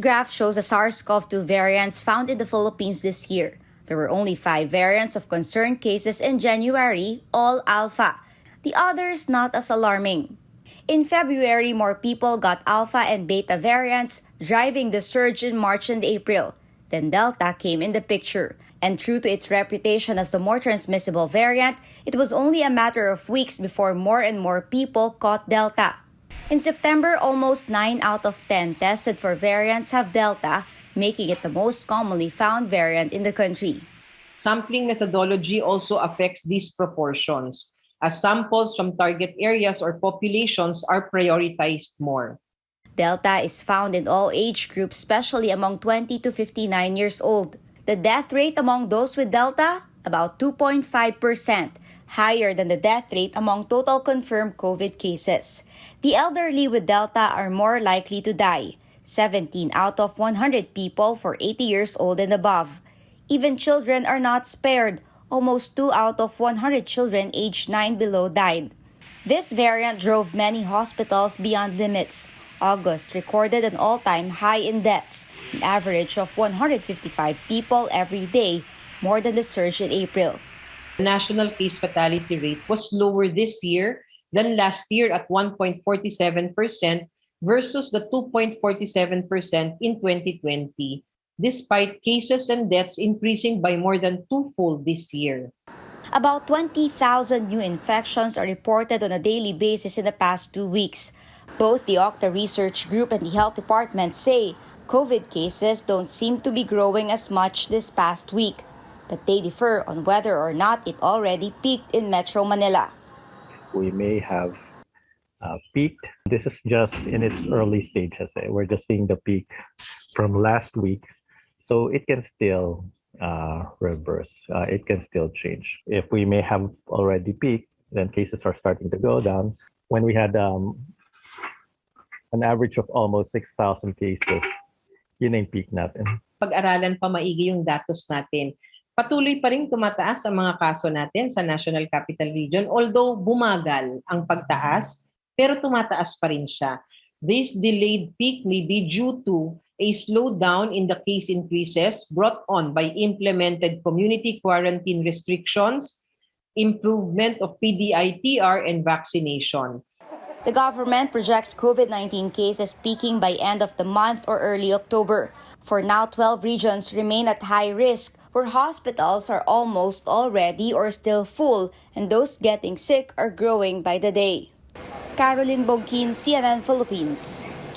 graph shows the SARS-CoV-2 variants found in the Philippines this year. There were only 5 variants of concerned cases in January, all alpha. The others not as alarming. In February, more people got alpha and beta variants, driving the surge in March and April. Then Delta came in the picture. And true to its reputation as the more transmissible variant, it was only a matter of weeks before more and more people caught Delta. In September, almost 9 out of 10 tested for variants have Delta, making it the most commonly found variant in the country. Sampling methodology also affects these proportions, as samples from target areas or populations are prioritized more. Delta is found in all age groups, especially among 20 to 59 years old. The death rate among those with Delta, about 2.5%, higher than the death rate among total confirmed COVID cases. The elderly with Delta are more likely to die, 17 out of 100 people for 80 years old and above. Even children are not spared. Almost 2 out of 100 children aged 9 below died. This variant drove many hospitals beyond limits. August recorded an all-time high in deaths, an average of 155 people every day, more than the surge in April. The national case fatality rate was lower this year than last year at 1.47% versus the 2.47% in 2020, despite cases and deaths increasing by more than twofold this year. About 20,000 new infections are reported on a daily basis in the past 2 weeks. Both the Octa Research Group and the Health Department say COVID cases don't seem to be growing as much this past week, but they differ on whether or not it already peaked in Metro Manila. We may have peaked. This is just in its early stages. We're just seeing the peak from last week, so it can still reverse. It can still change. If we may have already peaked, then cases are starting to go down. When we had an average of almost 6,000 cases, yun yung peak natin. Pag-aralan pa maigi yung datos natin. Patuloy pa rin tumataas ang mga kaso natin sa National Capital Region, although bumagal ang pagtaas, pero tumataas pa rin siya. This delayed peak may be due to a slowdown in the case increases brought on by implemented community quarantine restrictions, improvement of PDITR, and vaccination. The government projects COVID-19 cases peaking by end of the month or early October. For now, 12 regions remain at high risk, where hospitals are almost already or still full, and those getting sick are growing by the day. Carolyn Bonquin, CNN Philippines.